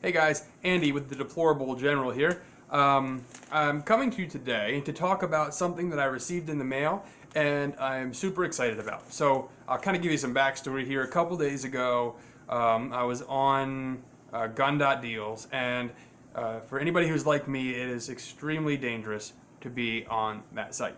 Hey guys, Andy with the Deplorable General here. I'm coming to you today to talk about something that I received in the mail and I'm super excited about. So I'll kind of give you some backstory here. A couple days ago, I was on gun.deals, and for anybody who's like me, it is extremely dangerous to be on that site.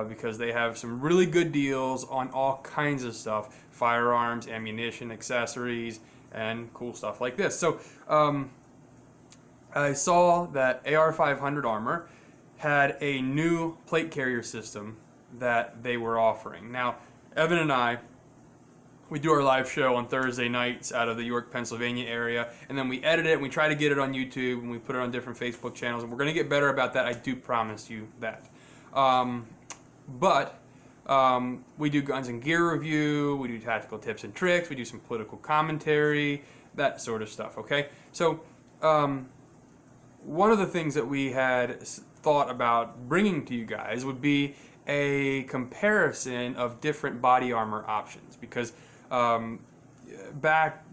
Because they have some really good deals on all kinds of stuff: firearms, ammunition, accessories, and cool stuff like this. So I saw that AR500 Armor had a new plate carrier system that they were offering. Now, Evan and I, we do our live show on Thursday nights out of the York, Pennsylvania area, and then we edit it and we try to get it on YouTube and we put it on different Facebook channels, and we're going to get better about that. I do promise you that. But we do guns and gear review, we do tactical tips and tricks, we do some political commentary, that sort of stuff, okay? So one of the things that we had thought about bringing to you guys would be a comparison of different body armor options, because back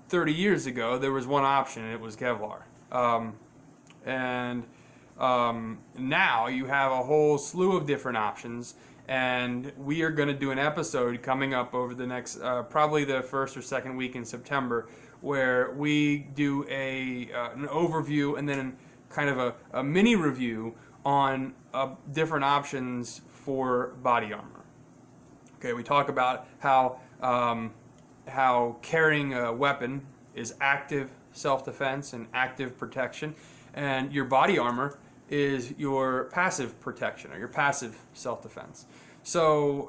30 years ago there was one option, and it was Kevlar. Now you have a whole slew of different options, and we are going to do an episode coming up over the next probably the first or second week in September, where we do an overview and then kind of a mini review on different options for body armor. Okay, we talk about how carrying a weapon is active self-defense and active protection, and your body armor is your passive protection or your passive self-defense. So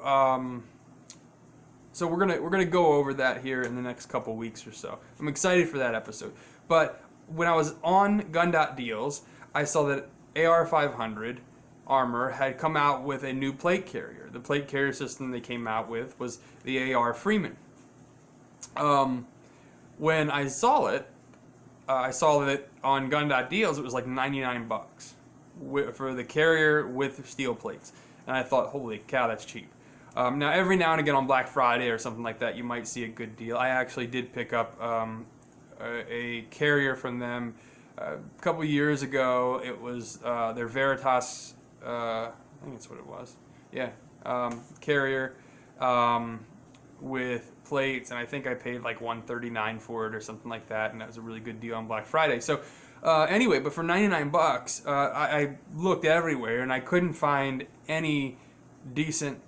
we're gonna go over that here in the next couple weeks or so. I'm excited for that episode. But when I was on gun.deals, I saw that AR500 Armor had come out with a new plate carrier. The plate carrier system they came out with was the AR Freeman. When I saw it, I saw that on gun.deals it was like 99 bucks for the carrier with steel plates, and I thought, holy cow, that's cheap. Now every now and again on Black Friday or something like that, you might see a good deal. I actually did pick up a carrier from them a couple years ago. It was their Veritas, I think that's what it was. Yeah, carrier with plates, and I think I paid like $139 for it or something like that, and that was a really good deal on Black Friday. So anyway, but for 99 bucks, I looked everywhere and I couldn't find any decent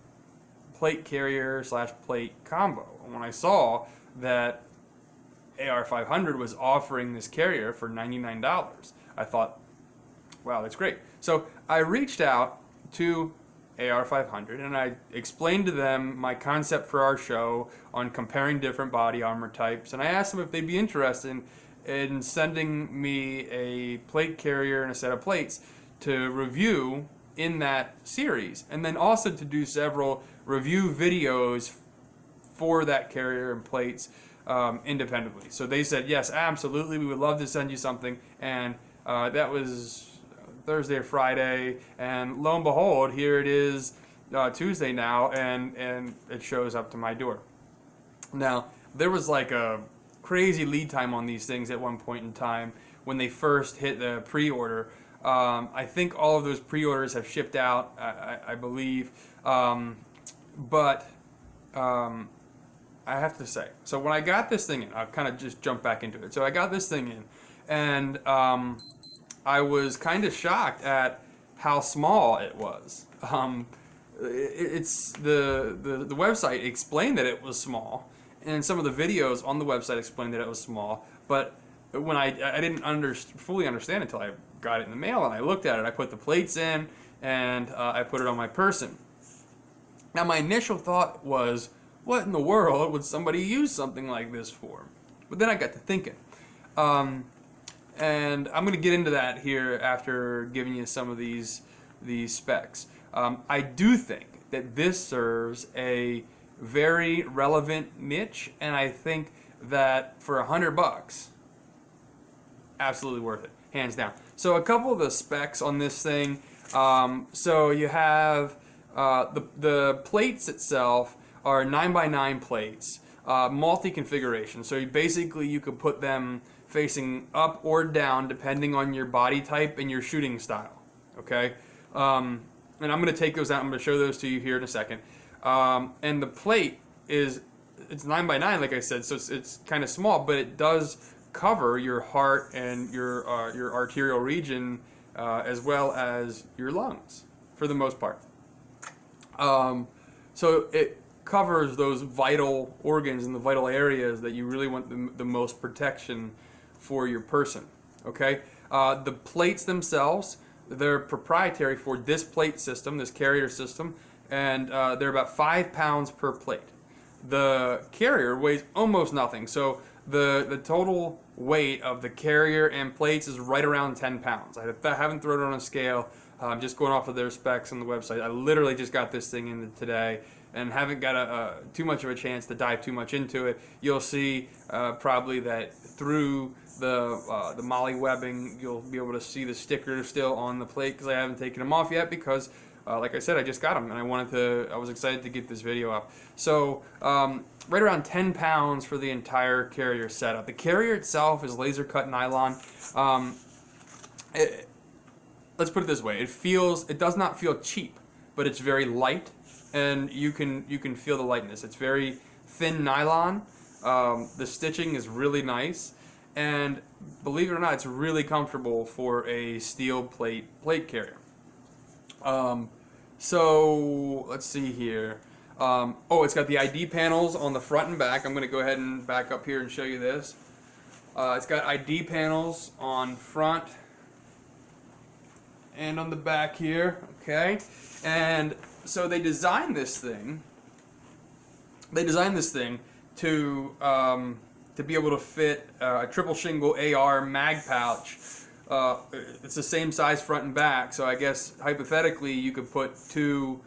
plate carrier / plate combo. And when I saw that AR500 was offering this carrier for $99, I thought, wow, that's great. So I reached out to AR500 and I explained to them my concept for our show on comparing different body armor types, and I asked them if they'd be interested in sending me a plate carrier and a set of plates to review in that series, and then also to do several review videos for that carrier and plates independently. So they said, yes, absolutely, we would love to send you something, and that was Thursday or Friday, and lo and behold, here it is Tuesday now, and it shows up to my door. Now, there was like a crazy lead time on these things at one point in time when they first hit the pre-order. I think all of those pre-orders have shipped out, I believe, but I have to say, so when I got this thing in, I'll kind of just jump back into it. So I got this thing in, and I was kind of shocked at how small it was. It's the website explained that it was small, and some of the videos on the website explained that it was small, but when I didn't fully understand it until I got it in the mail and I looked at it. I put the plates in and I put it on my person. Now my initial thought was, what in the world would somebody use something like this for? But then I got to thinking, and I'm going to get into that here after giving you some of these specs. I do think that this serves a very relevant niche, and I think that for $100, absolutely worth it, hands down. So a couple of the specs on this thing. So you have the plates itself are 9x9 plates. multi-configuration. So basically you could put them facing up or down depending on your body type and your shooting style. Okay, and I'm going to take those out. I'm going to show those to you here in a second. And the plate it's 9x9, like I said, so it's kind of small, but it does cover your heart and your arterial region as well as your lungs for the most part. So it covers those vital organs and the vital areas that you really want the most protection for your person. Okay, the plates themselves, they're proprietary for this plate system, this carrier system, and they're about 5 pounds per plate. The carrier weighs almost nothing, so the total weight of the carrier and plates is right around 10 pounds. I haven't thrown it on a scale. I'm just going off of their specs on the website. I literally just got this thing in today and haven't got too much of a chance to dive too much into it. You'll see probably that through the Molly webbing, you'll be able to see the stickers still on the plate because I haven't taken them off yet because, like I said, I just got them and I was excited to get this video up. So right around 10 pounds for the entire carrier setup. The carrier itself is laser cut nylon. Let's put it this way: it does not feel cheap, but it's very light, and you can feel the lightness. It's very thin nylon. The stitching is really nice, and believe it or not, it's really comfortable for a steel plate carrier. So let's see here. It's got the ID panels on the front and back. I'm going to go ahead and back up here and show you this. It's got ID panels on front and on the back here, okay? And so they designed this thing to be able to fit a triple shingle AR mag pouch. It's the same size front and back, so I guess hypothetically you could put two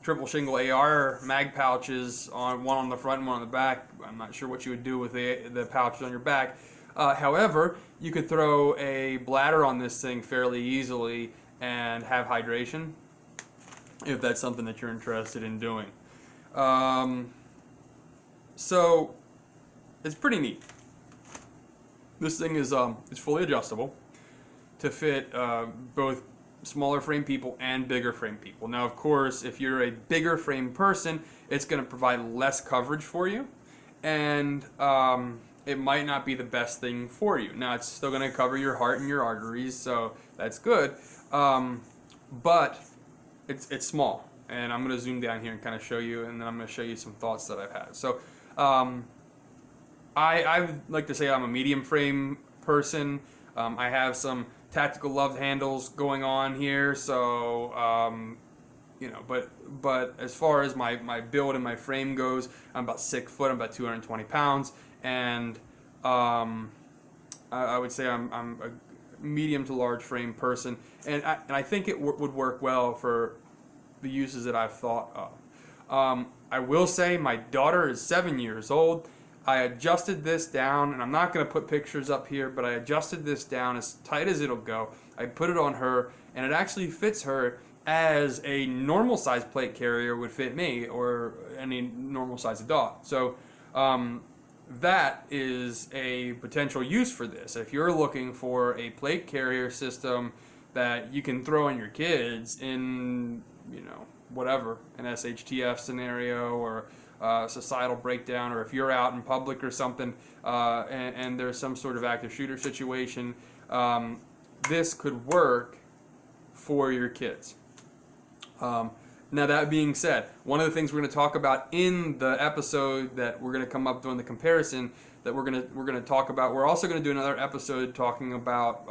triple shingle AR mag pouches on one on the front and one on the back. I'm not sure what you would do with the pouches on your back. However, you could throw a bladder on this thing fairly easily and have hydration if that's something that you're interested in doing. So it's pretty neat. This thing is it's fully adjustable to fit both smaller frame people and bigger frame people. Now, of course, if you're a bigger frame person, it's going to provide less coverage for you, and it might not be the best thing for you. Now, it's still going to cover your heart and your arteries, so that's good, but it's small. And I'm going to zoom down here and kind of show you, and then I'm going to show you some thoughts that I've had. So I would like to say I'm a medium frame person. I have some tactical love handles going on here, so but as far as my build and my frame goes, I'm about 6 foot. I'm about 220 pounds, and I would say I'm a medium to large frame person, and I think it would work well for the uses that I've thought of. I will say my daughter is 7 years old. I adjusted this down, and I'm not going to put pictures up here, but I adjusted this down as tight as it'll go. I put it on her, and it actually fits her as a normal size plate carrier would fit me or any normal size adult. So that is a potential use for this. If you're looking for a plate carrier system that you can throw on your kids in, whatever, an SHTF scenario or societal breakdown, or if you're out in public or something and there's some sort of active shooter situation, this could work for your kids. Now, that being said, one of the things we're going to talk about in the episode that we're going to come up doing the comparison that we're going to talk about, we're also going to do another episode talking about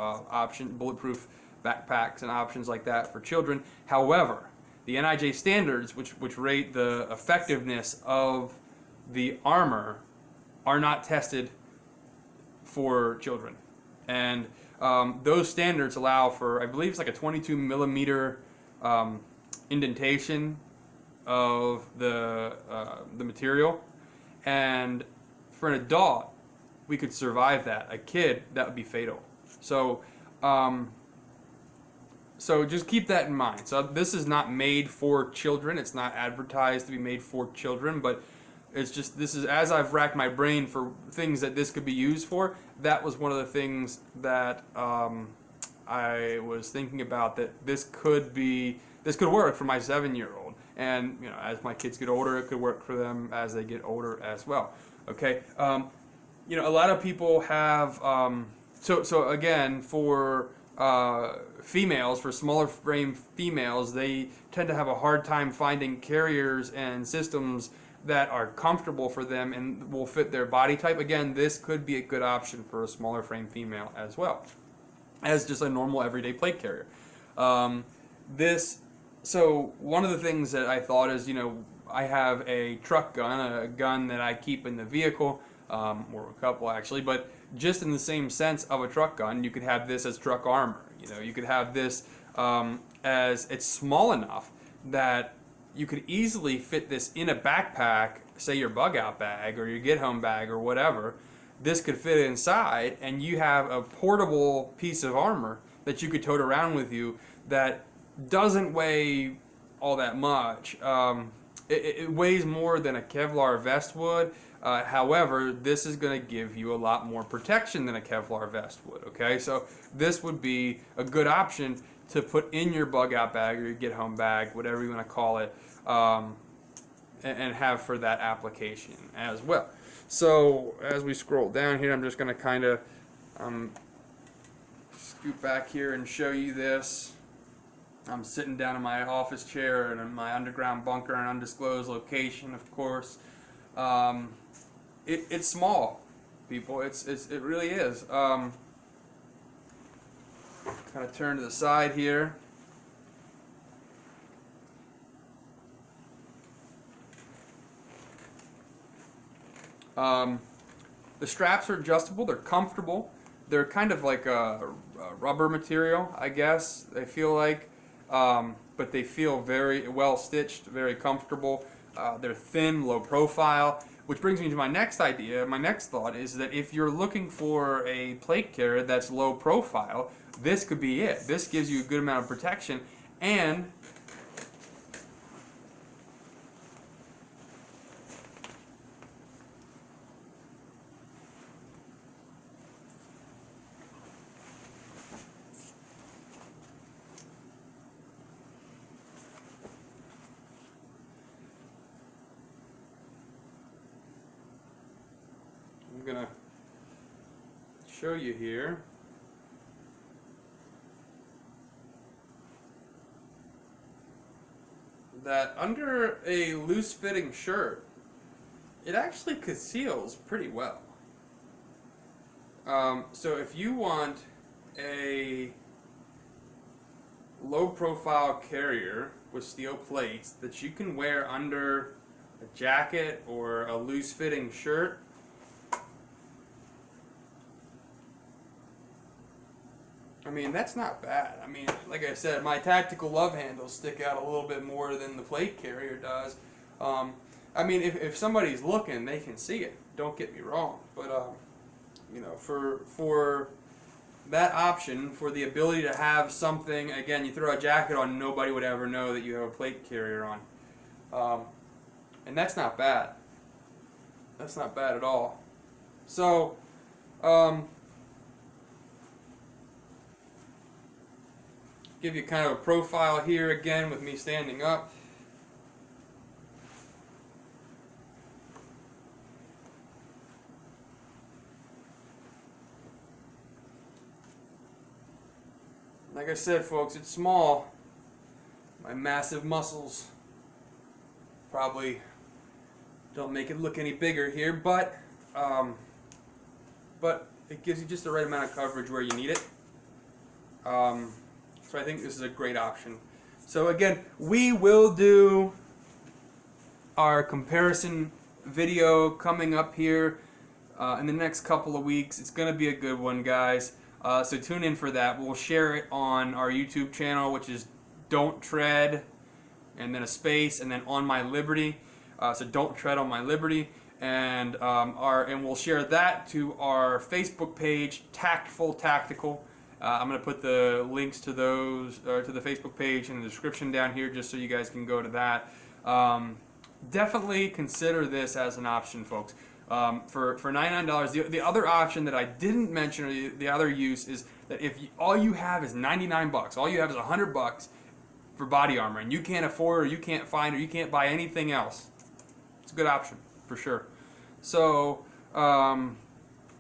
bulletproof backpacks and options like that for children. However, the NIJ standards, which rate the effectiveness of the armor, are not tested for children. And those standards allow for, I believe it's like a 22 millimeter indentation of the material. And for an adult, we could survive that. A kid, that would be fatal. So just keep that in mind. So this is not made for children. It's not advertised to be made for children, but It's just, this is, as I've racked my brain for things that this could be used for, that was one of the things that I was thinking about, that this could work for my 7-year-old. And as my kids get older, it could work for them as they get older as well. Okay. A lot of people have so again, for females, for smaller frame females, they tend to have a hard time finding carriers and systems that are comfortable for them and will fit their body type. Again, this could be a good option for a smaller frame female as well, as just a normal everyday plate carrier. So one of the things that I thought is, I have a truck gun, a gun that I keep in the vehicle, or a couple actually, but just in the same sense of a truck gun, you could have this as truck armor. You could have this as, it's small enough that you could easily fit this in a backpack, say your bug out bag or your get home bag or whatever. This could fit inside, and you have a portable piece of armor that you could tote around with you that doesn't weigh all that much. It weighs more than a Kevlar vest would. However, this is going to give you a lot more protection than a Kevlar vest would. Okay, so this would be a good option to put in your bug out bag or your get home bag, whatever you want to call it, and have for that application as well. So as we scroll down here, I'm just going to kind of scoot back here and show you this. I'm sitting down in my office chair in my underground bunker in an undisclosed location, of course. It's small, people. It really is. Kind of turn to the side here. The straps are adjustable. They're comfortable. They're kind of like a rubber material, I guess. They feel like, but they feel very well stitched, very comfortable. They're thin, low profile, which brings me to my next idea. My next thought is that if you're looking for a plate carrier that's low profile, this could be it. This gives you a good amount of protection, and I'm going to show you here. That under a loose fitting shirt, it actually conceals pretty well. So if you want a low profile carrier with steel plates that you can wear under a jacket or a loose fitting shirt, I mean, that's not bad. I mean, like I said, my tactical love handles stick out a little bit more than the plate carrier does. I mean, if somebody's looking, they can see it. Don't get me wrong. But, for that option, for the ability to have something, again, you throw a jacket on, nobody would ever know that you have a plate carrier on. And that's not bad. That's not bad at all. So, give you kind of a profile here again with me standing up. Like I said, folks, it's small. My massive muscles probably don't make it look any bigger here, but it gives you just the right amount of coverage where you need it. So I think this is a great option. So again, we will do our comparison video coming up here in the next couple of weeks. It's going to be a good one, guys. So tune in for that. We'll share it on our YouTube channel, which is Don't Tread, and then a space, and then On My Liberty. So Don't Tread on My Liberty. And we'll share that to our Facebook page, Tactful Tactical. I'm going to put the links to those, to the Facebook page in the description down here, just so you guys can go to that. definitely consider this as an option, folks. For $99, the other option that I didn't mention, or the other use, is that if all you have is $99, all you have is $100 for body armor, and you can't afford, or you can't find, or you can't buy anything else, it's a good option for sure. So I'm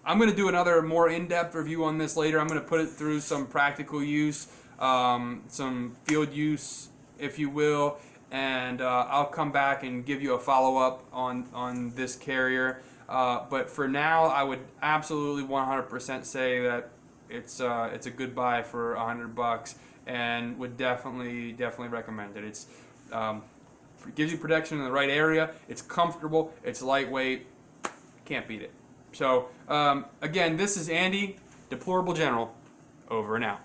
going to do another more in-depth review on this later. I'm going to put it through some practical use, some field use, if you will, and I'll come back and give you a follow-up on this carrier. But for now, I would absolutely 100% say that it's a good buy for $100, and would definitely recommend it. It's it gives you protection in the right area. It's comfortable. It's lightweight. Can't beat it. So again, this is Andy, Deplorable General, over and out.